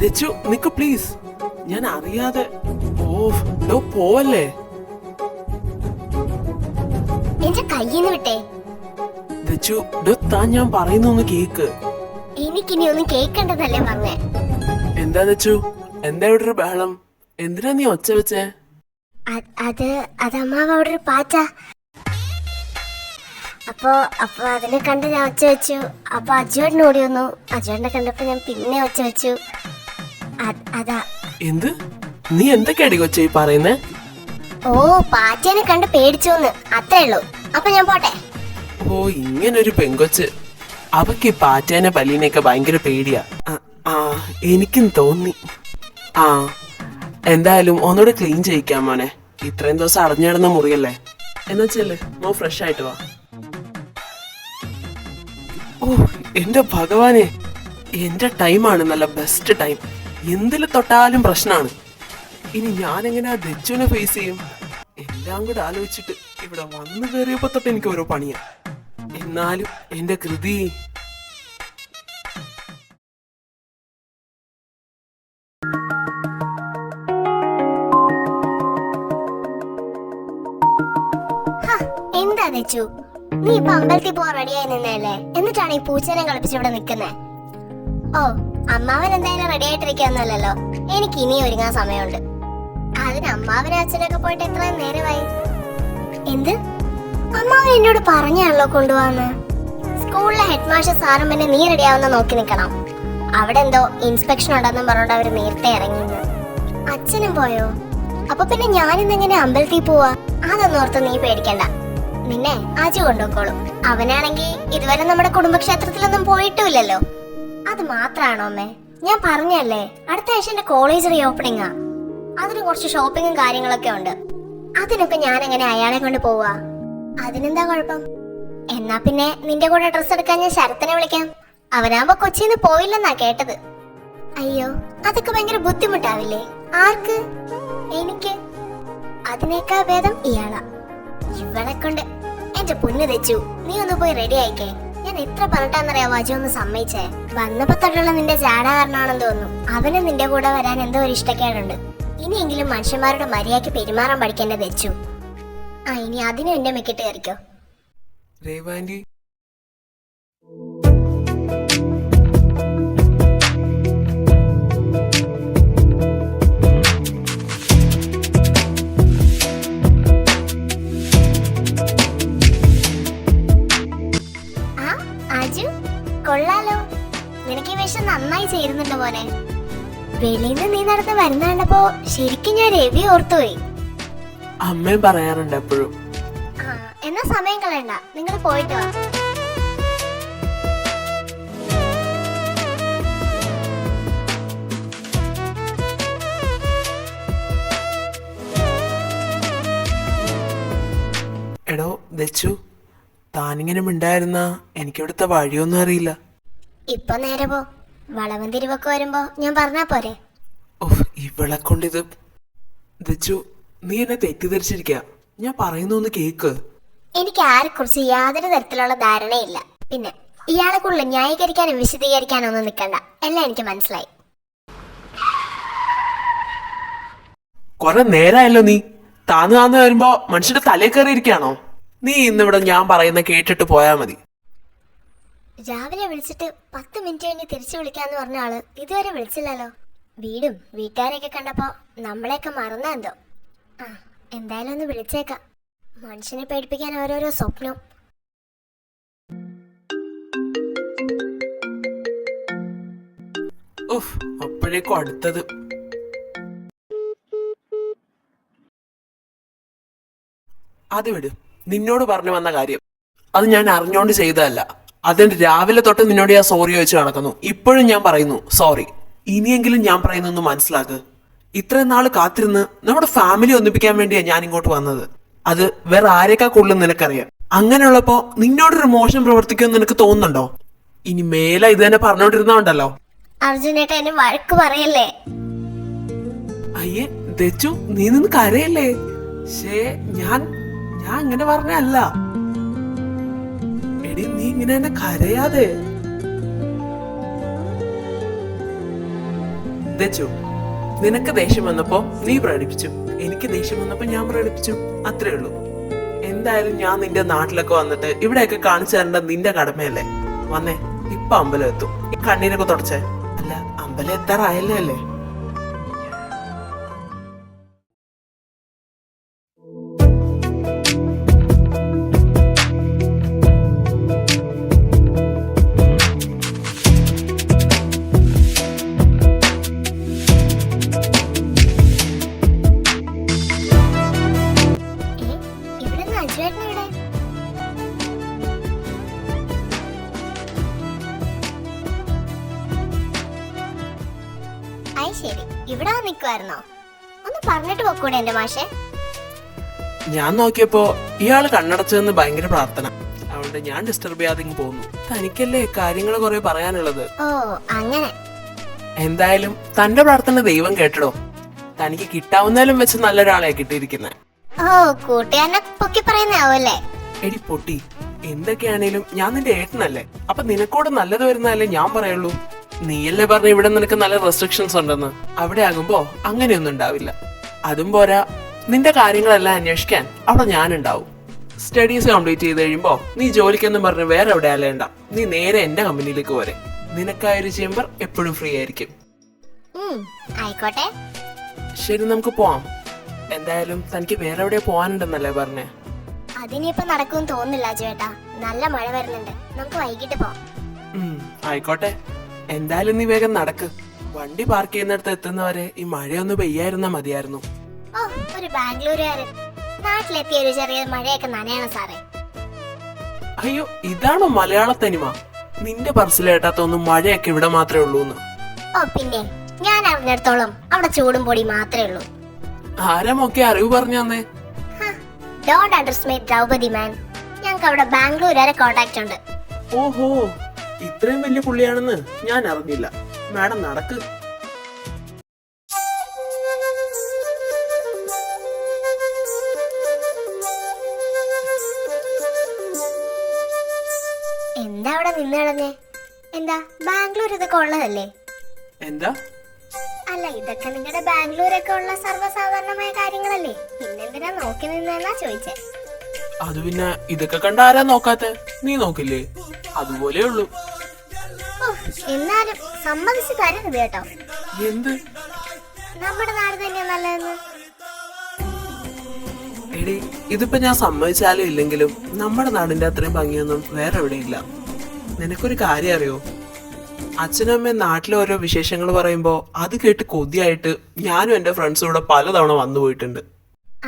ദച്ചു നിക്ക് please, ഞാൻ അറിയാതെ. ഓ പോവല്ലേ. എന്റെ കയ്യിന്ന് വിട്ടേ. ദച്ചു താൻ ഞാൻ പറയുന്നൊന്ന് കേക്ക്. എനിക്കിനി ഒന്നും കേക്കണ്ടെന്നല്ലേ പറഞ്ഞേ. എന്താ ദച്ചു, എന്താ ഇവിടെ ഒരു ബഹളം? എന്തിനാ നീ ഒച്ച വെച്ചേ? അത് അമ്മാവ് അവിടെ ഒരു പാറ്റ. അപ്പൊ അതിനെ കണ്ട് ഞാൻ ഒച്ച വെച്ചു. അപ്പൊ അജുവേട്ടന് ഓടി വന്നു. അജുവേട്ടനെ കണ്ടപ്പോ ഞാൻ പിന്നെ ഒച്ച വെച്ചു. അതാ. എന്ത്? നീ എന്തൊക്കെയാടി കൊച്ചേ പറയുന്നേ? ഓ, പാറ്റേനെ കണ്ട് പേടിച്ചോന്ന്, അത്രേ ഉള്ളൂ. അപ്പൊ ഞാൻ പോട്ടെ. ഓ, ഇങ്ങനൊരു പെങ്കൊച്ച്. അവക്ക് ഈ പാറ്റേനെ പല്ലീനെയൊക്കെ ഭയങ്കര പേടിയാ. എനിക്കും തോന്നി. എന്തായാലും ഒന്നുകൂടെ ക്ലീൻ ചെയ്യിക്കാം മോനെ. ഇത്രയും ദിവസം അടഞ്ഞിടുന്ന മുറിയല്ലേ. എന്നാ ചെല്ല്, നോ ഫ്രഷ് ആയിട്ട് വാ. ഓ എന്റെ ഭഗവാനെ, എന്റെ ടൈമാണ് നല്ല ബെസ്റ്റ് ടൈം. എന്തില് തൊട്ടാലും പ്രശ്നമാണ്. ഇനി ഞാൻ എങ്ങനെയാ ദച്ചുവിനെ ഫേസ് ചെയ്യും? എല്ലാം കൂടെ ആലോചിച്ചിട്ട് ഇവിടെ വന്നു കയറിയപ്പോ തൊട്ട് എനിക്ക് ഓരോ പണിയാ. എന്നാലും എന്റെ കൃതി. എന്താ ദച്ചു, നീ ഇപ്പൊ അമ്പലത്തിൽ പോവാൻ റെഡിയായി നിന്നല്ലേ, എന്നിട്ടാണ് ഈ പൂച്ചനെ കളിപ്പിച്ച് ഇവിടെ നിക്കുന്നേ? ഓ, അമ്മാവൻ എന്തായാലും റെഡി ആയിട്ടിരിക്കാന്നല്ലോ. എനിക്ക് ഇനി ഒരുങ്ങാൻ സമയമുണ്ട്. അതിന് അമ്മാവനും അച്ഛനൊക്കെ പോയിട്ട് എത്ര നേരമായി? എന്ത്? അമ്മാവൻ എന്നോട് പറഞ്ഞാണല്ലോ കൊണ്ടുപോവാന്ന്. സ്കൂളിലെ ഹെഡ് മാസ്റ്റർ സാറും പിന്നെ നീ റെഡിയാവുന്ന നോക്കി നിക്കണം. അവിടെ എന്തോ ഇൻസ്പെക്ഷൻ ഉണ്ടെന്നും പറഞ്ഞോണ്ട് അവര് നേരത്തെ ഇറങ്ങിന്ന്. അച്ഛനും പോയോ? അപ്പൊ പിന്നെ ഞാനിന്നെങ്ങനെ അമ്പലത്തിൽ പോവാ? അതൊന്നും ഓർത്ത് നീ പേടിക്കണ്ട. നിന്നെ ആജു കൊണ്ടുപോക്കോളും. അവനാണെങ്കിൽ ഇതുവരെ നമ്മുടെ കുടുംബക്ഷേത്രത്തിലൊന്നും പോയിട്ടുമില്ലല്ലോ. അത് മാത്രാണോ അമ്മേ? ഞാൻ പറഞ്ഞല്ലേ, അടുത്ത ആഴ്ച എന്റെ കോളേജ് റീ ഓപ്പണിംഗാ. അതിന് കുറച്ച് ഷോപ്പിങ്ങും കാര്യങ്ങളൊക്കെ ഉണ്ട്. അതിനൊക്കെ ഞാൻ എങ്ങനെ അയാളെ കൊണ്ട് പോവാ? അതിനെന്താ കുഴപ്പം? എന്നാ പിന്നെ നിന്റെ കൂടെ ഡ്രസ് എടുക്കാൻ ഞാൻ ശരത്തിനെ വിളിക്കാം. അവനാകുമ്പോ കൊച്ചിന്ന് പോയില്ലെന്നാ കേട്ടത്. അയ്യോ, അതൊക്കെ ഭയങ്കര ബുദ്ധിമുട്ടാവില്ലേ? ആർക്ക്? എനിക്ക്. അതിനേക്കാ ഭേദം ഇയാളാ. ഇവളെ കൊണ്ട് എന്റെ പൊന്ന് തെച്ചു, നീ ഒന്ന് പോയി റെഡി ആയിക്കേ. ഞാൻ എത്ര പറഞ്ഞിട്ടാന്നറിയാവോ അജു ഒന്ന് സമ്മതിച്ചേ? വന്നപ്പോ തൊട്ടുള്ള നിന്റെ ജാട കാരണമാണെന്ന് തോന്നുന്നു. അവന് നിന്റെ കൂടെ വരാൻ എന്തോ ഒരു ഇഷ്ടക്കേടുണ്ട്. ഇനിയെങ്കിലും മനുഷ്യന്മാരുടെ മര്യാദയ്ക്ക് പെരുമാറാൻ പഠിക്കേണ്ട തെച്ചു. ഇനി അതിനും എന്റെ മെക്കിട്ട് കയറിക്കോ. കൊള്ളാലോ, നിനക്ക് ഈ വേഷം നന്നായി ചേരുന്നുണ്ട് മോനെ. വെളിയിന്ന് നീ നടന്ന് വരുന്ന കണ്ടപ്പോ ശരിക്കും ഞാൻ രവി ഓർത്തുപോയി. അമ്മയും പറയാറുണ്ട് എപ്പോഴും. എന്നാ സമയം കളയണ്ട, നിങ്ങൾ പോയിട്ട് വാ. എടോ ദച്ചു, താനിങ്ങനെ മിണ്ടായിരുന്ന എനിക്കിവിടുത്തെ വഴിയൊന്നും അറിയില്ല. ഇപ്പൊ നേരെ പോ. വളവും തിരിവൊക്കെ വരുമ്പോ ഞാൻ പറഞ്ഞാ പോരെ? ഇവളെ കൊണ്ടിത്. ദച്ചു, നീ എന്നെ തെറ്റിദ്ധരിച്ചിരിക്ക. ഞാൻ പറയുന്നൊന്ന് കേക്ക്. എനിക്ക് ആരെ കുറിച്ച് യാതൊരു തരത്തിലുള്ള ധാരണയില്ല. പിന്നെ ഇയാളെ കൂടുതൽ ന്യായീകരിക്കാനും വിശദീകരിക്കാനും ഒന്നും നിൽക്കണ്ട. എല്ലാം എനിക്ക് മനസ്സിലായി. കൊറേ നേരായല്ലോ നീ താന്ന് വരുമ്പോ മനുഷ്യന്റെ തലയിൽ കയറിയിരിക്കാണോ? നീ ഇന്നിവിടെ ഞാൻ പറയുന്ന കേട്ടിട്ട് പോയാ മതി. രാവിലെ വിളിച്ചിട്ട് 10 മിനിറ്റ് കഴിഞ്ഞ് തിരിച്ചു വിളിക്കാന്ന് പറഞ്ഞ ആള് ഇതുവരെ വിളിച്ചില്ലല്ലോ. വീടും വീട്ടുകാരെയൊക്കെ കണ്ടപ്പോ നമ്മളെയൊക്കെ മറന്നാ എന്തോ. എന്തായാലും ഒന്ന് വിളിച്ചേക്കാം. മനുഷ്യനെ പേടിപ്പിക്കാൻ ഓരോരോ സ്വപ്നം. അപ്പോഴേക്കും അടുത്തത്. അത് വിട്. നിന്നോട് പറഞ്ഞു വന്ന കാര്യം അത് ഞാൻ അറിഞ്ഞോണ്ട് ചെയ്തതല്ല. അതിന് രാവിലെ തൊട്ട് നിന്നോട് ഞാൻ സോറി ചോദിച്ചു നടക്കുന്നു. ഇപ്പോഴും ഞാൻ പറയുന്നു സോറി. ഇനിയെങ്കിലും ഞാൻ പറയുന്നൊന്ന് മനസ്സിലാക്ക്. ഇത്രയും നാള് കാത്തിരുന്ന് നമ്മുടെ ഫാമിലി ഒന്നിപ്പിക്കാൻ വേണ്ടിയാ ഞാൻ ഇങ്ങോട്ട് വന്നത്. അത് വേറെ ആരെക്കാ കൂടുതൽ നിനക്കറിയാം. അങ്ങനെയുള്ളപ്പോ നിന്നോടൊരു മോശം പ്രവർത്തിക്കുമെന്ന് നിനക്ക് തോന്നുന്നുണ്ടോ? ഇനി മേലെ ഇത് തന്നെ പറഞ്ഞോണ്ടിരുന്നോണ്ടല്ലോ. അർജുനേട്ട എന്നെ വഴക്ക് പറയല്ലേ. അയ്യേ ദച്ചു, നീ നിന്ന് കരയല്ലേ. ഞാൻ ഇങ്ങനെ പറഞ്ഞല്ല. എടി നീ ഇങ്ങനെ എന്നെ കരയാതെ. ദച്ചു, നിനക്ക് ദേഷ്യം വന്നപ്പോ നീ പ്രകടിപ്പിച്ചു, എനിക്ക് ദേഷ്യം വന്നപ്പോ ഞാൻ പ്രകടിപ്പിച്ചു, അത്രേ ഉള്ളൂ. എന്തായാലും ഞാൻ നിന്റെ നാട്ടിലൊക്കെ വന്നിട്ട് ഇവിടെയൊക്കെ കാണിച്ചു തരേണ്ട നിന്റെ കടമയല്ലേ. വന്നേ, ഇപ്പൊ അമ്പലം എത്തും. ഈ കണ്ണീരൊക്കെ തുടച്ചേ. അല്ല, അമ്പലം എത്താറായല്ലേ അല്ലേ? ഇവിടെ അജുവേട്ടൻ ഇവിടെ. അയ് ശരി, ഇവിടെ നിക്കുവായിരുന്നോ? ഒന്ന് പറഞ്ഞിട്ട് പോക്കൂടെ എന്റെ മാഷെ? ഞാൻ നോക്കിയപ്പോ ഇയാള് കണ്ണടച്ചതെന്ന് ഭയങ്കര പ്രാർത്ഥന. അതുകൊണ്ട് ഞാൻ ഡിസ്റ്റർബ് ചെയ്യാതെ പോകുന്നു. തനിക്കല്ലേ കാര്യങ്ങൾ കുറെ പറയാനുള്ളത്. ഓ അങ്ങനെ. എന്തായാലും തന്റെ പ്രാർത്ഥന ദൈവം കേട്ടടോ. തനിക്ക് കിട്ടാവുന്നാലും വെച്ച് നല്ലൊരാളെ കിട്ടിയിരിക്കുന്നത്. ഓ, കൂട്ടുകാരനെ പൊക്കി പറയുന്നാവല്ലേ? എടി പൊട്ടി, എന്തൊക്കെയാണേലും ഞാൻ നിന്റെ ഏട്ടനല്ലേ. അപ്പൊ നിനക്കൂടെ നല്ലത് വരുന്നതല്ലേ ഞാൻ പറയുള്ളൂ. നീയല്ലേ പറഞ്ഞ ഇവിടെ നിനക്ക് നല്ല റെസ്ട്രിക്ഷൻസ് ഉണ്ടെന്ന്. അവിടെ ആകുമ്പോ അങ്ങനെയൊന്നും ഉണ്ടാവില്ല. അതും പോരാ, നിന്റെ കാര്യങ്ങളെല്ലാം അന്വേഷിക്കാൻ അവിടെ ഞാനുണ്ടാവും. സ്റ്റഡീസ് കംപ്ലീറ്റ് ചെയ്ത് കഴിയുമ്പോ നീ ജോലിക്കൊന്നും പറഞ്ഞ് വേറെ എവിടെ അല്ലേണ്ട. നീ നേരെ എന്റെ കമ്പനിയിലേക്ക് പോരെ. നിനക്കായൊരു ചേമ്പർ എപ്പോഴും ഫ്രീ ആയിരിക്കും. ആയിക്കോട്ടെ. ശരി, നമുക്ക് പോവാം. എന്തായാലും തനിക്ക് വേറെ എവിടെ പോവാനുണ്ടെന്നല്ലേ പറഞ്ഞേ? അതിനിപ്പോ നടക്കും തോന്നില്ല ചേട്ടാ. നല്ല മഴ വരുന്നുണ്ട്, നമുക്ക് വൈകിട്ട് പോവാം. ആയിക്കോട്ടെ. എന്തായാലും നീ വേഗം നടക്ക്. വണ്ടി പാർക്ക് ചെയ്യുന്നിടത്ത് എത്തുന്നവരെ ഈ മഴയൊന്ന് പെയ്യായിരുന്നാ മതിയായിരുന്നു. ഓ, ഒരു ബാംഗ്ലൂരുകാരൻ നാട്ടിലെത്തിയ ഒരു ചെറിയ മഴയൊക്കെ നനയണം സാറേ. അയ്യോ, ഇതാണോ മലയാള തനിമ? നിന്റെ പറച്ചിലേട്ടാത്തൊന്നും മഴയൊക്കെ ഇവിടെ മാത്രമേ ഉള്ളൂന്ന്. ഓ പിന്നെ, ഞാൻ അറിഞ്ഞിടത്തോളം അവിടെ ചൂടും പൊടി മാത്രമേ ഉള്ളൂ. ആരമൊക്കെ അറിവ് പറഞ്ഞു തന്നെ. ഡോണ്ട് അണ്ടർസ്റ്റിമേറ്റ് ദ്രൗപദി മാൻ. ഞങ്ങൾക്ക് അവിടെ ബാംഗ്ലൂർ വരെ കോണ്ടാക്ട് ഉണ്ട്. ഓഹോ, ഇത്രയും വലിയ പുള്ളിയാണെന്ന് ഞാൻ അറിഞ്ഞില്ല. മാഡം നടക്ക്. എന്താ അവിടെ നിന്ന് കളഞ്ഞേ? എന്താ ബാംഗ്ലൂർ ഇതൊക്കെ ഉള്ളതല്ലേ? എന്താ? അല്ല, ഇതൊക്കെ നിങ്ങളുടെ ബാംഗ്ലൂരൊക്കെ ഉള്ള സർവ്വസാധാരണമായ കാര്യങ്ങളല്ലേ? പിന്നെന്തിനാ നോക്കി നിന്നാ ചോദിച്ചേ? അത് പിന്നെ ഇതൊക്കെ കണ്ട ആരാ നോക്കാത്തെ? നീ നോക്കില്ലേ? അതുപോലെ ഉള്ളൂ. എന്നാലും സമ്മതിച്ചു തരരുത് കേട്ടോ. എന്ത്? നമ്മുടെ നാട് തന്നെയാ നല്ലതെന്ന്. എടി, ഇതിപ്പോ ഞാൻ സമ്മതിച്ചാലും ഇല്ലെങ്കിലും നമ്മുടെ നാടിന്റെ അത്രയും ഭംഗിയൊന്നും വേറെ എവിടെയില്ല. നിനക്കൊരു കാര്യം അറിയോ? അച്ഛനും അമ്മയും നാട്ടിലെ ഓരോ വിശേഷങ്ങൾ പറയുമ്പോ അത് കേട്ട് കൊതിയായിട്ട് ഞാനും എന്റെ ഫ്രണ്ട്സും കൂടെ പലതവണ വന്നു പോയിട്ടുണ്ട്.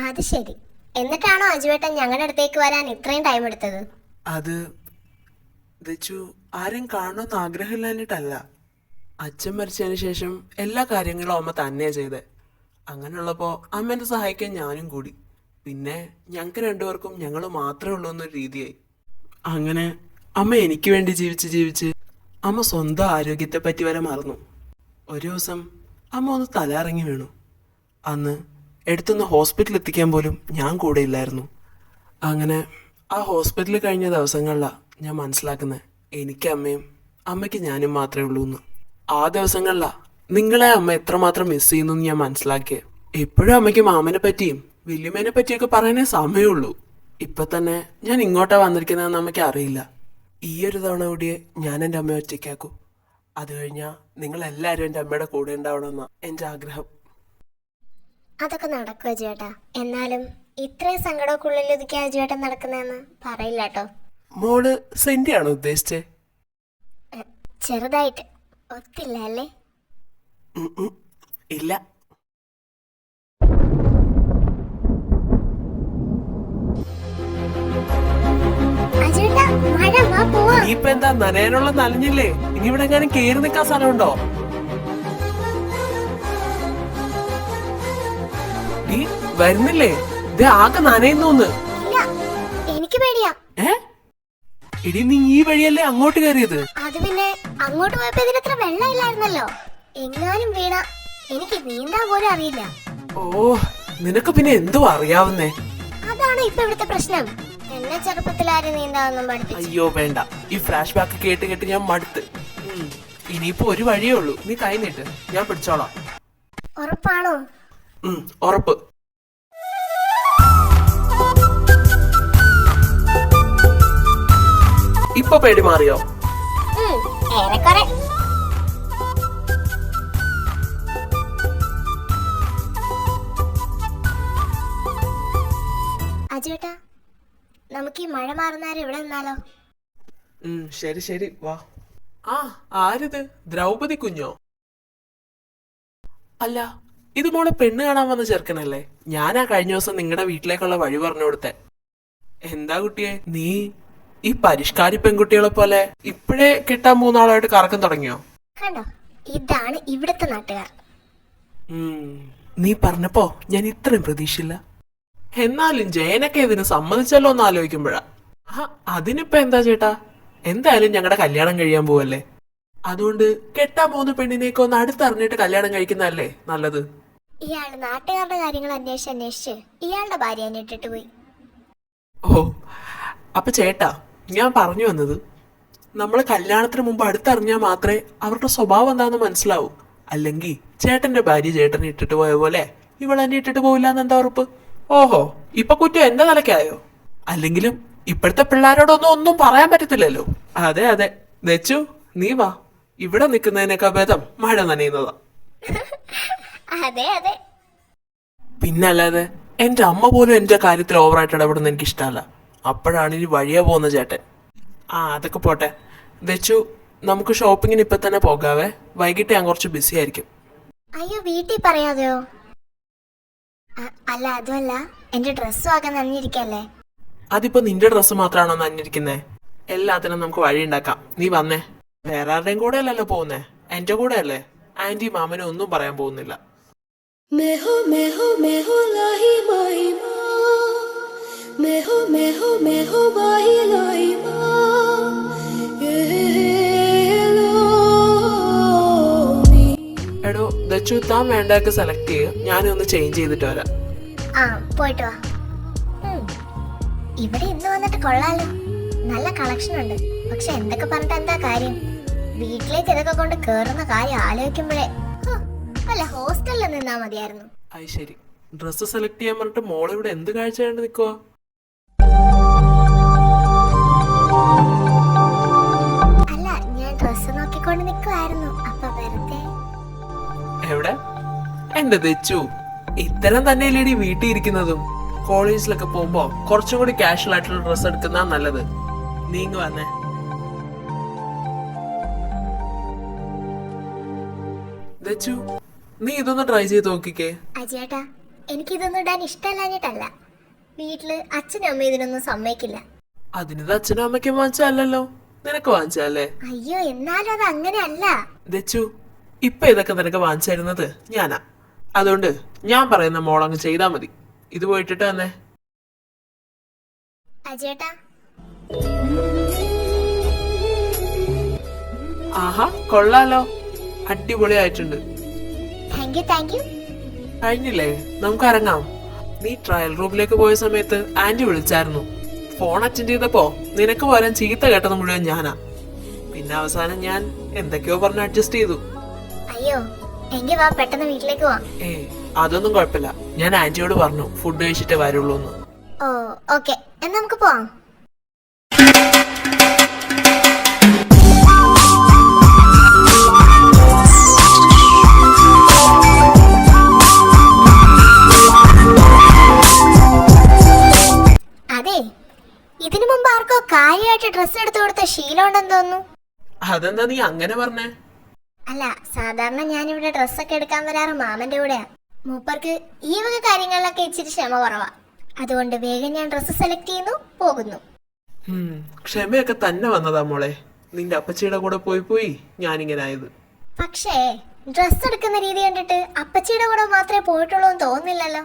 അത് ശരി. എന്നിട്ടാണോ അജുവേട്ടൻ ഞങ്ങളുടെ അടുത്തേക്ക് വരാൻ ഇത്രയും ടൈം എടുത്തത്? അത് ദച്ചു, ആരും കാണണമെന്ന് ആഗ്രഹമില്ലാഞ്ഞിട്ടല്ല. അച്ഛൻ മരിച്ചതിന് ശേഷം എല്ലാ കാര്യങ്ങളും അമ്മ തന്നെയാ ചെയ്തേ. അങ്ങനെയുള്ളപ്പോ അമ്മേനെ സഹായിക്കാൻ ഞാനും കൂടി. പിന്നെ ഞങ്ങൾക്ക് രണ്ടുപേർക്കും ഞങ്ങൾ മാത്രമേ ഉള്ളൂ എന്നൊരു രീതിയായി. അങ്ങനെ അമ്മ എനിക്ക് വേണ്ടി ജീവിച്ച് അമ്മ സ്വന്തം ആരോഗ്യത്തെ പറ്റി വരെ മറന്നു. ഒരു ദിവസം അമ്മ ഒന്ന് തലയിറങ്ങി വീണു. അന്ന് എടുത്തുനിന്ന് ഹോസ്പിറ്റലിൽ എത്തിക്കാൻ പോലും ഞാൻ കൂടെ ഇല്ലായിരുന്നു. അങ്ങനെ ആ ഹോസ്പിറ്റലിൽ കഴിഞ്ഞ ദിവസങ്ങളിലാണ് ഞാൻ മനസ്സിലാക്കുന്നത് എനിക്ക് അമ്മയും അമ്മയ്ക്ക് ഞാനും മാത്രമേ ഉള്ളൂ എന്ന്. ആ ദിവസങ്ങളിലാണ് നിങ്ങളെ അമ്മ എത്രമാത്രം മിസ് ചെയ്യുന്നു ഞാൻ മനസ്സിലാക്കിയത്. എപ്പോഴും അമ്മയ്ക്ക് മാമനെ പറ്റിയും വല്യമ്മേനെ പറ്റിയൊക്കെ പറയാനേ സമയമുള്ളൂ. ഇപ്പൊ തന്നെ ഞാൻ ഇങ്ങോട്ടാ വന്നിരിക്കുന്നതെന്ന് അമ്മയ്ക്ക് അറിയില്ല. ഈ ഒരു തവണ കൂടിയേ ഞാൻ എൻ്റെ അമ്മയെ ഒറ്റയ്ക്കാക്കൂ. അത് കഴിഞ്ഞാൽ നിങ്ങളെല്ലാവരും എൻ്റെ അമ്മയുടെ കൂടെ ഉണ്ടാവണമെന്നാണ് എൻ്റെ ആഗ്രഹം. അതൊക്കെ നടക്കുക ചേട്ടാ. എന്നാലും ഇത്രയും സങ്കടമൊക്കെ ഒതുക്കിയാ ചേട്ടൻ നടക്കുന്നതെന്ന് പറയില്ല കേട്ടോ. മോള് സെന്റിയാണോ ഉദ്ദേശിച്ചേ? ചെറുതായിട്ട്. ഒത്തില്ല അല്ലേ? ഇല്ല. ഇനിയിപ്പൊ എന്താ, നനയാനുള്ള നനഞ്ഞില്ലേ? ഇനി ഇവിടെ എങ്ങാനും കേറി നിൽക്കാൻ സ്ഥലമുണ്ടോ? നീ വരുന്നില്ലേ? ഇത് ആകെ നനയുന്നോന്ന്. എനിക്ക് പേടിയാ. ഇടി, നീ ഈ വഴിയല്ലേ അങ്ങോട്ട് കയറിയത്? അത് പിന്നെ അങ്ങോട്ട് പോയപ്പോ ഇതിനത്ര വെള്ളം ഇല്ലായിരുന്നല്ലോ. എങ്ങാനും വീണ എനിക്ക് നീന്താൻ പോലും അറിയില്ല. ഓ, നിനക്ക് പിന്നെ എന്തോ അറിയാവുന്നേ? അതാണ് ഇപ്പൊ ഇവിടുത്തെ പ്രശ്നം. എന്നെ ചെറുപ്പത്തിൽ ആരും നീന്താവൊന്നും പഠിപ്പിച്ചു. അയ്യോ വേണ്ട, ഈ ഫ്ലാഷ് ബാക്ക് കേട്ട് കേട്ട് ഞാൻ മടുത്ത്. ഇനിയിപ്പോ ഒരു വഴിയേ ഉള്ളൂ. നീ കൈ നീട്ട്, ഞാൻ പിടിച്ചോളാം. ഉറപ്പാണോ? ഉറപ്പ്. ഇപ്പൊ പേടി മാറിയോ? ഏറെക്കുറെ. അജുവേട്ടാ, നമുക്ക് ഈ മഴ മാറുന്നവരെ ഇവിടെ നിന്നാലോ? ശരി ശരി, വാ. ആരിത്? ദ്രൗപദി കുഞ്ഞോ? അല്ല, ഇത് മോളെ പെണ്ണ് കാണാൻ വന്ന ചെറുക്കനല്ലേ? ഞാനാ കഴിഞ്ഞ ദിവസം നിങ്ങളുടെ വീട്ടിലേക്കുള്ള വഴി പറഞ്ഞു കൊടുത്തെ. എന്താ കുട്ടിയെ, നീ ഈ പരിഷ്കാരി പെൺകുട്ടികളെ പോലെ ഇപ്പോഴേ കെട്ടാൻ മൂന്നാളായിട്ട് കറക്കം തുടങ്ങിയോ? കണ്ടോ, ഇതാണ് ഇവിടുത്തെ നാട്ടുകാർ. നീ പറഞ്ഞപ്പോ ഞാൻ ഇത്രയും പ്രതീക്ഷയില്ല. എന്നാലും ജയനൊക്കെ ഇതിന് സമ്മതിച്ചല്ലോ എന്ന് ആലോചിക്കുമ്പോഴാ. അതിനിപ്പോ എന്താ ചേട്ടാ, എന്തായാലും ഞങ്ങളുടെ കല്യാണം കഴിയാൻ പോവല്ലേ. അതുകൊണ്ട് കെട്ടാൻ പോകുന്ന പെണ്ണിനെയൊക്കെ ഒന്ന് അടുത്തറിഞ്ഞിട്ട് കല്യാണം കഴിക്കുന്നതല്ലേ നല്ലത്. ഇയാള് നാട്ടുകാരുടെ കാര്യങ്ങൾ അന്വേഷിച്ച് ഇയാളുടെ ഭാര്യ ഇട്ടിട്ട് പോയി. ഓ, അപ്പൊ ചേട്ടാ, ഞാൻ പറഞ്ഞു വന്നത്, നമ്മള് കല്യാണത്തിന് മുമ്പ് അടുത്തറിഞ്ഞാൽ മാത്രമേ അവരുടെ സ്വഭാവം എന്താണെന്ന് മനസ്സിലാവൂ. അല്ലെങ്കിൽ ചേട്ടന്റെ ഭാര്യ ചേട്ടനെ ഇട്ടിട്ട് പോയ പോലെ ഇവളെന്നെ ഇട്ടിട്ട് പോവില്ല എന്ന് എന്താ ഉറപ്പ്? ഓഹോ, ഇപ്പൊ കുറ്റം എന്റെ നിലയ്ക്കായോ? അല്ലെങ്കിലും ഇപ്പോഴത്തെ പിള്ളേരോടൊന്നും ഒന്നും പറയാൻ പറ്റത്തില്ലല്ലോ. അതെ അതെ, ദച്ചു നീ വാ, ഇവിടെ നിൽക്കുന്നതിനൊക്കെ ഭേദം മഴ നനയുന്നതാ. അതെ അതെ. പിന്നല്ലാതെ എന്റെ അമ്മ പോലും എന്റെ കാര്യത്തിൽ ഓവറായിട്ട് ഇടപെടുന്ന എനിക്ക് ഇഷ്ടമല്ല. അപ്പോഴാണ് ഇനി വഴിയാ പോകുന്ന ചേട്ടൻ. അതൊക്കെ പോട്ടെ. ദച്ചു, നമുക്ക് ഷോപ്പിങ്ങിന് ഇപ്പൊ തന്നെ പോകാവേ. വൈകിട്ട് ഞാൻ കുറച്ച് ബിസി ആയിരിക്കും. അയ്യോ, വീട്ടിൽ പറയാതെയോ? അല്ല, അതുമല്ല, എന്റെ ഡ്രസ്സും ആകെ നനഞ്ഞിരിക്കല്ലേ. അതിപ്പോ നിന്റെ ഡ്രസ്സ് മാത്രമാണോ നനഞ്ഞിരിക്കുന്നേ? എല്ലാത്തിനും നമുക്ക് വഴി ഉണ്ടാക്കാം. നീ വന്നേ. വേറെ ആരുടെയും കൂടെ അല്ലല്ലോ പോകുന്നേ, എന്റെ കൂടെ അല്ലേ. ആന്റി മാമനും ഒന്നും പറയാൻ പോകുന്നില്ല. എടോ ദച്ചു, താൻ വേണ്ടതൊക്കെ സെലക്ട് ചെയ്യുക. ഞാനൊന്ന് ചേഞ്ച് ചെയ്തിട്ട് വരാം. പോയിട്ട് വാ. ഇവിടെ ഇന്ന് വന്നിട്ട് കൊള്ളാലോ, നല്ല കളക്ഷൻ ഉണ്ട്. പക്ഷെ എന്തൊക്കെ പറഞ്ഞിട്ട് എന്താ കാര്യം? വീട്ടിലേക്ക് ഇതൊക്കെ കൊണ്ട് കേറുന്ന കാര്യം ആലോചിക്കുമ്പോഴേ അല്ല, ഹോസ്റ്റലിൽ നിന്നാ മതിയായിരുന്നു. അത് ശരി, ഡ്രസ്സ് സെലക്ട് ചെയ്യാൻ പറഞ്ഞിട്ട് മോളിവിടെ എന്ത് കാഴ്ച കണ്ട് നിൽക്കുവാ? അല്ല, ഞാൻ ഡ്രസ്സ് നോക്കിക്കൊണ്ട് നിൽക്കുമായിരുന്നു. അപ്പൊ വെറുതെ. എവിടെ? എന്റെ ദച്ചു, ഇത്തരം തന്നെ ലേഡി വീട്ടിൽ ഇരിക്കുന്നതും. കോളേജിലൊക്കെ പോകുമ്പോ കുറച്ചും കൂടി കാഷ്വൽ ആയിട്ടുള്ള ഡ്രസ്സ് എടുക്കുന്ന നല്ലത്. നീങ്ങ് വന്നേ. ദച്ചു, നീ ഇതൊന്ന് ട്രൈ ചെയ്ത് നോക്കിക്കേ. അജേട്ടാ, എനിക്കിതൊന്നും ഇടാൻ ഇഷ്ടമല്ലാഞ്ഞിട്ടല്ല. വീട്ടില് അച്ഛനും അമ്മ ഇതിനൊന്നും സമ്മതിക്കില്ല. അതിനിത് അച്ഛനും അമ്മയ്ക്കും വാങ്ങിച്ചല്ലോ, നിനക്ക് വാങ്ങിച്ചല്ലേ? അയ്യോ, എന്നാലും അത് അങ്ങനെയല്ല. ദച്ചു, ഇപ്പൊ ഇതൊക്കെ നിനക്ക് വാങ്ങിച്ചു തരുന്നത് ഞാനാ. അതുകൊണ്ട് ഞാൻ പറയുന്ന മോളങ്ങ് ചെയ്താ മതി. ഇത് പോയിട്ടിട്ട് തന്നെ. അജേട്ടാ, ആഹാ, കൊള്ളാലോ, അടിപൊളിയായിട്ടുണ്ട്. Thank you. കഴിഞ്ഞില്ലേ, നമുക്ക് ഇറങ്ങാം. നീ ട്രയൽ റൂമിലേക്ക് പോയ സമയത്ത് ആന്റി വിളിച്ചായിരുന്നു. ഫോൺ അറ്റൻഡ് ചെയ്തപ്പോ നിനക്ക് പോരാൻ ചീത്ത കേട്ടത് മുഴുവൻ ഞാനാ. പിന്നെ അവസാനം ഞാൻ എന്തൊക്കെയോ പറഞ്ഞ് അഡ്ജസ്റ്റ് ചെയ്തു. അയ്യോ, എങ്കിൽ വാ, പെട്ടെന്ന് വീട്ടിലേക്ക് വാ. അതൊന്നും കുഴപ്പമില്ല. ഞാൻ ആന്റിയോട് പറഞ്ഞു ഫുഡ് കഴിച്ചിട്ടേ വരുള്ളൂ എന്ന്. ഓ, ഓക്കെ, എന്നാ നമുക്ക് പോവാം. അതെ, ഇതിനു മുമ്പ് ആർക്കോ കാര്യമായിട്ട് ഡ്രസ്സ് എടുത്തു കൊടുത്ത ശീലം ഉണ്ടെന്ന് തോന്നുന്നു. അതെന്താ നീ അങ്ങനെ പറഞ്ഞേ? അല്ല, സാധാരണ ഞാനിവിടെ ഡ്രസ്സൊക്കെ എടുക്കാൻ വരാറ് മാമന്റെ കൂടെയാ. മൂപ്പർക്ക് ഈ വക കാര്യങ്ങളിലൊക്കെ ഇച്ചിരി ക്ഷമ കുറവാ. അതുകൊണ്ട് വേഗം ഞാൻ ഡ്രസ്സ് സെലക്ട് ചെയ്യുന്നു, പോകുന്നു. ക്ഷമയൊക്കെ തന്നെ വന്നതാ മോളെ. നിന്റെ അപ്പച്ചിയുടെ കൂടെ പോയി ഞാനിങ്ങനെ ആയത്. പക്ഷേ ഡ്രസ്സ് എടുക്കുന്ന രീതി കണ്ടിട്ട് അപ്പച്ചിയുടെ കൂടെ മാത്രമേ പോയിട്ടുള്ളൂ എന്ന് തോന്നുന്നില്ലല്ലോ.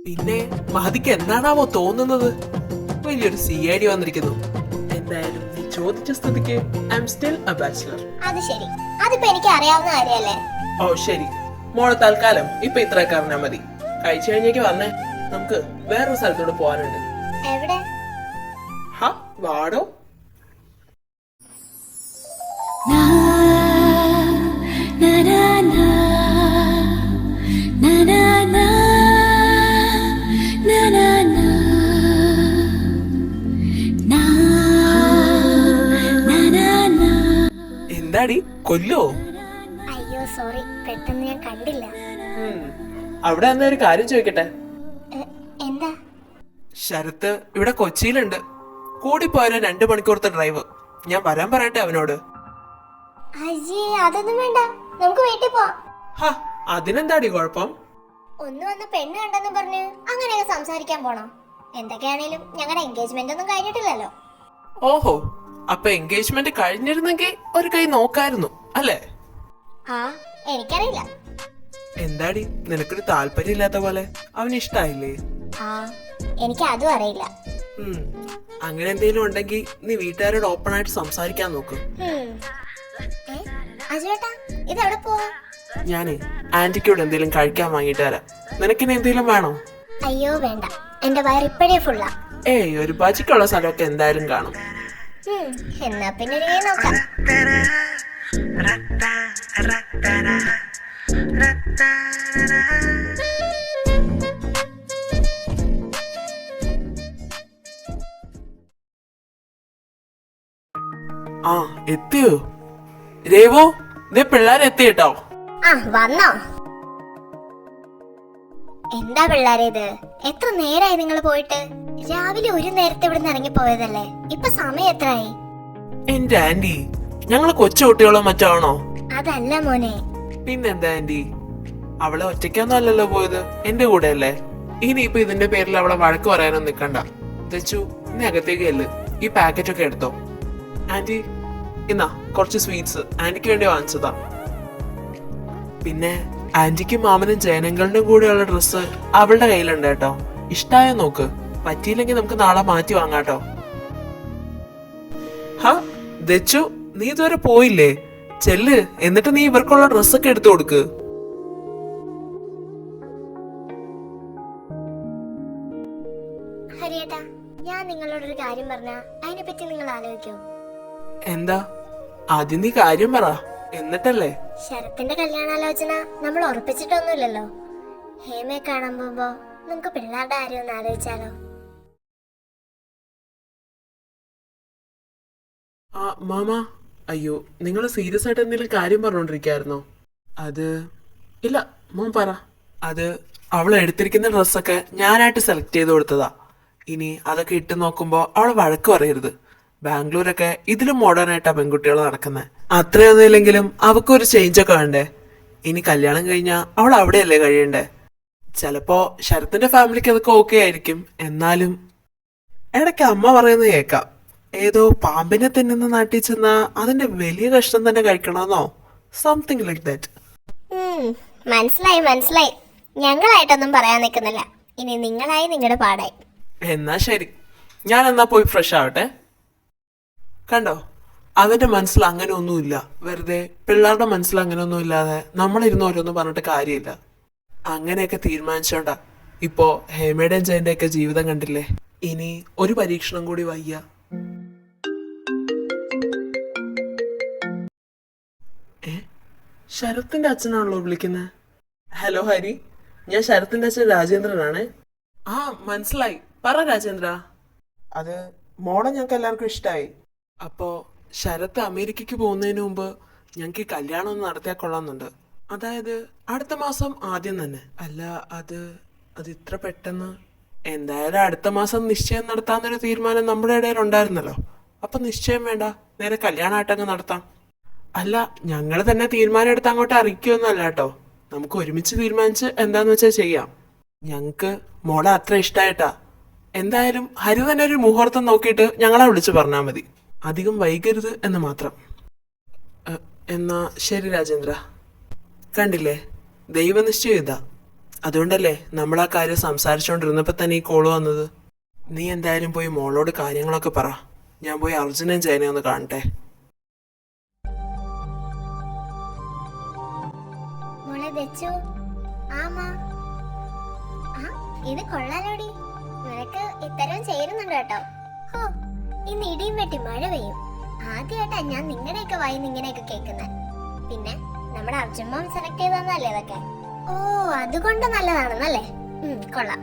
പിന്നെ മഹതിക്ക് എന്താണാവോ തോന്നുന്നത്? വലിയൊരു CID വന്നിരിക്കുന്നു. എന്തായാലും നീ ചോദിച്ച സ്ഥിതിക്ക് I am still A bachelor. അത് ശരി, അതിപ്പോ എനിക്ക് അറിയാവുന്ന കാര്യല്ലേ. ഓ ശരി, മോളെ തൽക്കാലം ഇപ്പൊ ഇത്രയൊക്കെ അറിഞ്ഞാൽ മതി. കഴിച്ചു കഴിഞ്ഞേക്ക് വന്നേ, നമുക്ക് വേറൊരു സ്ഥലത്തോട് പോകാനുണ്ട്. എവിടെ? വാടോ. കൊല്ലോ? അയ്യോ സോറി, പെട്ടെന്ന് ഞാൻ കണ്ടില്ല. അവിടെ എന്നാ ഒരു കാര്യം ചോദിക്കട്ടെ? എന്താ? ശരത്ത് ഇവിടെ കൊച്ചിയിലുണ്ട്. കൂടിപ്പോയാലും 2 മണിക്കൂറത്തെ ഡ്രൈവ്. ഞാൻ വരാൻ പറയട്ടെ അവനോട്? അയ്യേ അതൊന്നും വേണ്ട, നമുക്ക് വീട്ടിൽ പോവാം. ഹാ, അതിനെന്താടി കുഴപ്പം? ഒന്ന് വന്ന് പെണ്ണ് കണ്ടെന്ന് പറഞ്ഞ് അങ്ങനെയൊക്കെ സംസാരിക്കാൻ പോണോ? എന്തൊക്കെയാണേലും ഞങ്ങളുടെ എൻഗേജ്മെന്റ് ഒന്നും കഴിഞ്ഞിട്ടില്ലല്ലോ. ഓഹോ, അപ്പൊ എൻഗേജ്മെന്റ് കഴിഞ്ഞിരുന്നെങ്കിൽ ഒരു കൈ നോക്കായിരുന്നു അല്ലേ? ആ, എനിക്കറിയില്ല. എന്താടി നിനക്കൊരു താല്പര്യം ഇല്ലാത്ത പോലെ? അവന് ഇഷ്ടായില്ലേ? ആ, എനിക്ക് അതും അറിയില്ല. അങ്ങനെ എന്തെങ്കിലും ഉണ്ടെങ്കിൽ നീ വീട്ടുകാരോട് ഓപ്പൺ ആയിട്ട് സംസാരിക്കാൻ നോക്ക്. അജുവേട്ടാ, ഇതെവിടെ പോവാ? ഞാനേ ആന്റിക്കോട് എന്തെങ്കിലും കഴിക്കാൻ വാങ്ങിട്ട് തരാം. നിനക്കിനി എന്തെങ്കിലും വേണോ? അയ്യോ വേണ്ട, എന്റെ വയർ ഇപ്പോഴേ ഫുള്ളാ. ഏയ്, ഒരു ബജിക്കുള്ള സ്ഥലമൊക്കെ എന്തായാലും കാണും. എന്നാ പിന്നെ ഒരു കൈ നോക്കാം. ആ, എത്തിയോ രേവോ? ദേ പിള്ളേരെത്തി കേട്ടോ. ആ, വന്നോ? എന്താ പിള്ളേരേത്? എത്ര നേരായി നിങ്ങൾ പോയിട്ട്? രാവിലെ ഒരു നേരത്തെ ഇവിടെ നിന്ന് ഇറങ്ങി പോയതല്ലേ, ഇപ്പൊ സമയം എത്രയായി? എന്റെ ആന്റി, ഞങ്ങള് കൊച്ചു കുട്ടികളോ മറ്റോ ആണോ? അതല്ല മോനെ. പിന്നെന്താ ആന്റി, അവളെ ഒറ്റയ്ക്കൊന്നും അല്ലല്ലോ പോയത്, എന്റെ കൂടെ അല്ലേ. ഇനിയിപ്പൊ ഇതിന്റെ പേരിൽ അവളെ വഴക്ക് പറയാനൊന്നും നിക്കണ്ട. തെച്ചു, ഇനി അകത്തേക്ക് അല്ലേ. ഈ പാക്കറ്റ് ഒക്കെ എടുത്തോ. ആന്റി, ഇന്നാ കുറച്ച് സ്വീറ്റ്സ് ആന്റിക്ക് വേണ്ടി വാങ്ങിച്ചതാ. പിന്നെ ആന്റിക്കും മാമനും ജയനങ്ങളുടെ കൂടെയുള്ള ഡ്രസ്സ് അവളുടെ കയ്യിലുണ്ട് കേട്ടോ. ഇഷ്ടായോ നോക്ക്. പറ്റിയില്ലെങ്കിൽ നമുക്ക് നാളെ മാറ്റി വാങ്ങാട്ടോ. ഹാ ദച്ചു, നീ ഇതുവരെ പോയില്ലേ? ചെല്ല്, എന്നിട്ട് നീ ഇവർക്കുള്ള ഡ്രസ്സൊക്കെ എടുത്തു കൊടുക്ക്. ഹരിയേട്ടാ, ഞാൻ നിങ്ങളോടൊരു കാര്യം പറഞ്ഞ അതിനെ പറ്റി നിങ്ങൾ ആലോചിക്കോ? എന്താ? ആദ്യം നീ കാര്യം പറ, എന്നിട്ടല്ലേ. ശരത്തിന്റെ കല്യാണാലോചന നമ്മൾ ഉറപ്പിച്ചിട്ടൊന്നുമില്ലല്ലോ. ഹേമയെ കാണാൻ പോകുമ്പോ നമുക്ക് പിള്ളേരുടെ കാര്യം ഒന്ന് ആലോചിച്ചാലോ? ആ മാമ, അയ്യോ, നിങ്ങൾ സീരിയസ് ആയിട്ട് എന്തെങ്കിലും കാര്യം പറഞ്ഞോണ്ടിരിക്കായിരുന്നോ? അത് ഇല്ല, മോൻ പറ. അത് അവൾ എടുത്തിരിക്കുന്ന ഡ്രസ്സൊക്കെ ഞാനായിട്ട് സെലക്ട് ചെയ്ത് കൊടുത്തതാ. ഇനി അതൊക്കെ ഇട്ട് നോക്കുമ്പോ അവളെ വഴക്ക് പറയരുത്. ബാംഗ്ലൂരൊക്കെ ഇതിലും മോഡേൺ ആയിട്ടാ പെൺകുട്ടികൾ നടക്കുന്നത്. അത്രയൊന്നും ഇല്ലെങ്കിലും അവക്കൊരു ചേഞ്ച് ഒക്കെ വേണ്ടേ? ഇനി കല്യാണം കഴിഞ്ഞാൽ അവൾ അവിടെയല്ലേ കഴിയണ്ടേ? ചിലപ്പോ ശരത്തിന്റെ ഫാമിലിക്ക് അതൊക്കെ ഓക്കെ ആയിരിക്കും. എന്നാലും ഇടയ്ക്ക് അമ്മ പറയുന്നത് കേൾക്കാം, ഏതോ പാമ്പിനെ തിന്നുന്ന നാട്ടിൽ ചെന്നാ അതിന്റെ വലിയ കഷ്ണം തന്നെ കഴിക്കണമെന്നോ, സംതിങ് ലൈക്ക് ദാറ്റ്. മനസ്സിലായി മനസ്സിലായി. ഞങ്ങളായിട്ടൊന്നും പറയാൻ നിൽക്കുന്നില്ല. ഇനി നിങ്ങളായി നിങ്ങളുടെ പാടായി. എന്നാ ശരി, ഞാൻ എന്നാ പോയി ഫ്രഷ് ആവട്ടെ. കണ്ടോ, അവന്റെ മനസ്സിൽ അങ്ങനെ ഒന്നുമില്ല. വെറുതെ പിള്ളേരുടെ മനസ്സിൽ അങ്ങനെ ഒന്നും ഇല്ലാതെ നമ്മളിരുന്ന് ഓരോന്നും പറഞ്ഞിട്ട് കാര്യമില്ല. അങ്ങനെയൊക്കെ തീരുമാനിച്ചോണ്ടാ ഇപ്പോ ഹേമയുടെയും ജയന്റെ ഒക്കെ ജീവിതം കണ്ടില്ലേ. ഇനി ഒരു പരീക്ഷണം കൂടി വയ്യ. ശരത്തിന്റെ അച്ഛനാണല്ലോ വിളിക്കുന്നത്. ഹലോ ഹരി, ഞാൻ ശരത്തിന്റെ അച്ഛൻ രാജേന്ദ്രനാണ്. ആ മനസ്സിലായി, പറ രാജേന്ദ്ര. അത് മോളെ ഞങ്ങൾക്ക് എല്ലാവർക്കും ഇഷ്ടമായി. അപ്പോ ശരത്ത് അമേരിക്കക്ക് പോകുന്നതിന് മുമ്പ് ഞങ്ങൾക്ക് ഈ കല്യാണം ഒന്ന് നടത്തിയാൽ കൊള്ളാമെന്നുണ്ട്. അതായത് അടുത്ത മാസം ആദ്യം തന്നെ. അല്ല, അത് ഇത്ര പെട്ടെന്ന്? എന്തായാലും അടുത്ത മാസം നിശ്ചയം നടത്താന്നൊരു തീരുമാനം നമ്മുടെ ഇടയിൽ ഉണ്ടായിരുന്നല്ലോ. അപ്പൊ നിശ്ചയം വേണ്ട, നേരെ കല്യാണമായിട്ടങ്ങ് നടത്താം. അല്ല, ഞങ്ങൾ തന്നെ തീരുമാനം എടുത്ത് അങ്ങോട്ട് അറിയിക്കുമെന്നല്ല കേട്ടോ. നമുക്ക് ഒരുമിച്ച് തീരുമാനിച്ച് എന്താന്ന് വെച്ചാൽ ചെയ്യാം. ഞങ്ങക്ക് മോളെ അത്ര ഇഷ്ടായിട്ടാ. എന്തായാലും ഹരി തന്നെ ഒരു മുഹൂർത്തം നോക്കിയിട്ട് ഞങ്ങളെ വിളിച്ചു പറഞ്ഞാൽ മതി. അധികം വൈകരുത് എന്ന് മാത്രം. എന്നാ ശരി രാജേന്ദ്ര. കണ്ടില്ലേ, ദൈവനിശ്ചയം ഇതാ. അതുകൊണ്ടല്ലേ നമ്മൾ ആ കാര്യം സംസാരിച്ചുകൊണ്ടിരുന്നപ്പോ തന്നെ ഈ കോള് വന്നത്. നീ എന്തായാലും പോയി മോളോട് കാര്യങ്ങളൊക്കെ പറ. ഞാൻ പോയി അർജുനൻ ജയനെ ഒന്ന് കാണട്ടെ. ഇത് കൊള്ളാലോടി, നിനക്ക് ഇത്തരം ചേരുന്നുണ്ട് കേട്ടോ. ഹോ, ഇന്ന് ഇടിയും വെട്ടി മഴ പെയ്യും. ആദ്യമായിട്ടാ ഞാൻ നിങ്ങളുടെയൊക്കെ വായിന്ന് ഇങ്ങനെയൊക്കെ കേൾക്കുന്നത്. പിന്നെ നമ്മുടെ അർജുൻ മോൻ സെലക്ട് ചെയ്തല്ലേ ഇതൊക്കെ? ഓ, അതുകൊണ്ട് നല്ലതാണെന്നല്ലേ? കൊള്ളാം.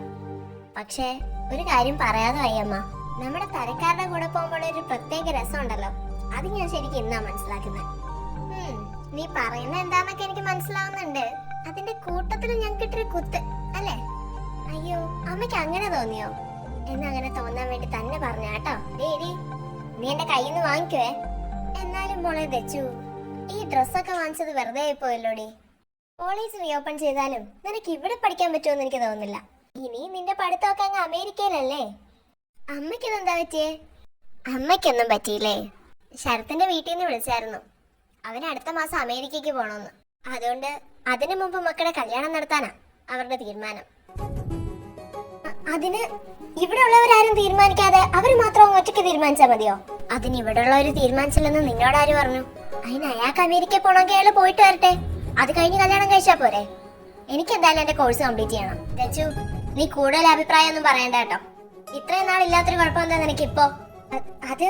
പക്ഷേ ഒരു കാര്യം പറയാതെ വയ്യമ്മ, നമ്മുടെ തരക്കാരുടെ കൂടെ പോകുമ്പോൾ ഒരു പ്രത്യേക രസം ഉണ്ടല്ലോ. അത് ഞാൻ ശരിക്കും ഇന്നാ മനസ്സിലാക്കുന്നത്. നീ പറയുന്ന എന്താന്നൊക്കെ എനിക്ക് മനസ്സിലാവുന്നുണ്ട്. അതിന്റെ കൂട്ടത്തിൽ ഞങ്ങൾക്ക് ഇട്ടൊരു കുത്ത് അല്ലേ? അയ്യോ, അമ്മയ്ക്ക് അങ്ങനെ തോന്നിയോ? എന്നാ അങ്ങനെ തോന്നാൻ വേണ്ടി തന്നെ പറഞ്ഞ കേട്ടോ. ഡേഡി, നീ എന്റെ കയ്യിൽ നിന്ന് വാങ്ങിക്കുവേ. എന്നാലും മോളെ ദച്ചു, ഈ ഡ്രസ്സൊക്കെ വാങ്ങിച്ചത് വെറുതെ ആയിപ്പോയല്ലോടി. കോളേജ് റീഓപ്പൺ ചെയ്താലും നിനക്ക് ഇവിടെ പഠിക്കാൻ പറ്റുമെന്ന് എനിക്ക് തോന്നുന്നില്ല. ഇനി നിന്റെ പഠിത്തമൊക്കെ അങ്ങ് അമേരിക്കയിലല്ലേ. അമ്മയ്ക്കിതെന്താ പറ്റിയേ? അമ്മയ്ക്കൊന്നും പറ്റിയില്ലേ? ശരത്തിന്റെ വീട്ടിൽ നിന്ന് വിളിച്ചായിരുന്നു. അവന് അടുത്ത മാസം അമേരിക്കയ്ക്ക് പോണമെന്ന്. അതുകൊണ്ട് അതിനു മുമ്പ് മക്കളുടെ കല്യാണം നടത്താനാ അവരുടെ തീരുമാനം. അതിന് ഇവിടെ ഉള്ളവരാരും തീരുമാനിക്കാതെ അവര് മാത്രം ഒറ്റയ്ക്ക് തീരുമാനിച്ചാൽ മതിയോ? അതിന് ഇവിടെ ഉള്ളവര് തീരുമാനിച്ചില്ലെന്ന് നിന്നോട് ആര് പറഞ്ഞു? അതിന് അയാൾക്ക് അമേരിക്ക പോണെങ്കിൽ അയാൾ പോയിട്ട് വരട്ടെ. അത് കഴിഞ്ഞ് കല്യാണം കഴിച്ചാ പോരെ? എനിക്ക് എന്തായാലും എന്റെ കോഴ്സ് കംപ്ലീറ്റ് ചെയ്യണം. ദച്ചു, നീ കൂടുതൽ അഭിപ്രായം ഒന്നും പറയണ്ട കേട്ടോ. ഇത്രയും നാളില്ലാത്തൊരു കുഴപ്പമെന്താ നിനക്ക് ഇപ്പോ? അത്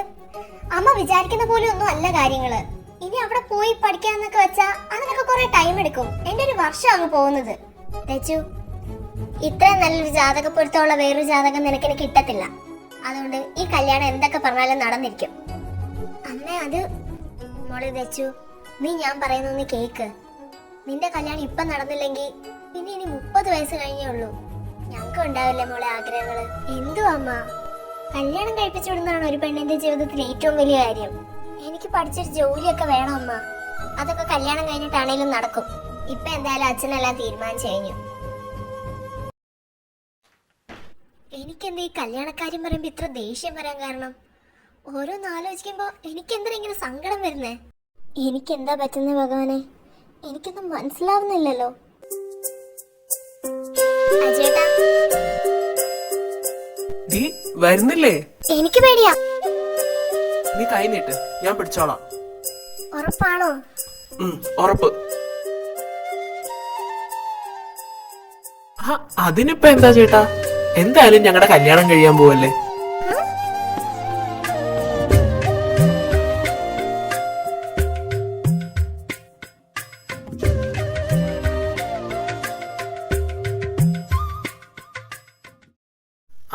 അമ്മ വിചാരിക്കുന്ന പോലെ ഒന്നും അല്ല കാര്യങ്ങള്. ഇനി അവിടെ പോയി പഠിക്കാന്നൊക്കെ വെച്ചാ അതിനൊക്കെ കുറെ ടൈം എടുക്കും. എന്റെ ഒരു വർഷം അങ്ങ് പോകുന്നത്. ദച്ചു, ഇത്രയും നല്ലൊരു ജാതക പൊരുത്തമുള്ള വേറൊരു ജാതകം നിനക്ക് കിട്ടത്തില്ല. അതുകൊണ്ട് ഈ കല്യാണം എന്തൊക്കെ പറഞ്ഞാലും നടന്നിരിക്കും. അമ്മ അത് മോളെ ദച്ചു, നീ ഞാൻ പറയുന്നൊന്ന് കേക്ക്. നിന്റെ കല്യാണം ഇപ്പൊ നടന്നില്ലെങ്കിൽ പിന്നെ ഇനി 30 വയസ്സ് കഴിഞ്ഞേ ഉള്ളൂ. ഞങ്ങൾക്ക് ഉണ്ടാവില്ലേ മോളെ ആഗ്രഹങ്ങള്? എന്തു അമ്മ, കല്യാണം കഴിപ്പിച്ചു വിടുന്നതാണ് ഒരു പെണ്ണിന്റെ ജീവിതത്തിൽ ഏറ്റവും വലിയ കാര്യം. എനിക്ക് പഠിച്ചൊരു ജോലിയൊക്കെ വേണം അമ്മ. അതൊക്കെ കല്യാണം കഴിഞ്ഞിട്ടാണേലും നടക്കും. ഇപ്പൊ എന്തായാലും അച്ഛനെല്ലാം തീരുമാനിച്ചു കഴിഞ്ഞു. എനിക്കെന്താ ഈ കല്യാണക്കാര്യം പറയുമ്പോ ഇത്ര ദേഷ്യം വരാൻ കാരണം? ഓരോന്ന് ആലോചിക്കുമ്പോ എനിക്കെന്താ ഇങ്ങനെ സങ്കടം വരുന്നേ? എനിക്കെന്താ പറ്റുന്ന ഭഗവാനെ? എനിക്കൊന്നും മനസ്സിലാവുന്നില്ലല്ലോ. അജേട്ടാ, നീ വരുന്നില്ലേ? എനിക്ക് പേടിയാ. നീ കൈ നീട്ട്, ഞാൻ പിടിച്ചോളാം. ഉറപ്പാണോ? ഉറപ്പ്. അതിനിപ്പോ എന്താ ചേട്ടാ, എന്തായാലും ഞങ്ങളുടെ കല്യാണം കഴിയാൻ പോവല്ലേ.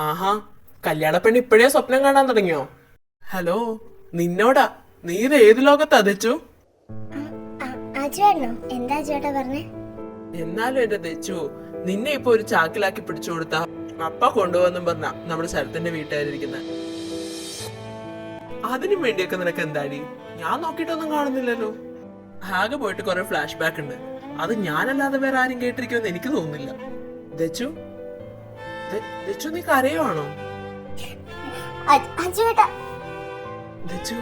ആഹാ, കല്യാണപ്പെണ്ണ് ഇപ്പോഴേ സ്വപ്നം കാണാൻ തുടങ്ങിയോ? ഹലോ, നിന്നോടാ. നീ ഇത് ഏത് ലോകത്താ ദച്ചു? എന്താ ചേട്ടാ പറഞ്ഞേ? എന്നാലും എന്റെ ദച്ചു, നിന്നെ ഇപ്പൊ ഒരു ചാക്കിലാക്കി പിടിച്ചു കൊടുത്താ അപ്പ കൊണ്ടുപോകുന്നും പറഞ്ഞ നമ്മുടെ ശരത്തിന്റെ വീട്ടുകാരിരിക്കുന്നത്. അതിനും വേണ്ടിയൊക്കെ നിനക്ക് എന്താടി? ഞാൻ നോക്കിയിട്ടൊന്നും കാണുന്നില്ലല്ലോ. ആകെ പോയിട്ട് കുറെ ഫ്ലാഷ് ബാക്ക് ഉണ്ട്. അത് ഞാനല്ലാതെ വേറെ ആരും കേട്ടിരിക്കുമെന്ന് എനിക്ക് തോന്നുന്നില്ല. ദച്ചു, ദച്ചു നീ കരയുവാണോ? അജുവേട്ടാ, ദച്ചു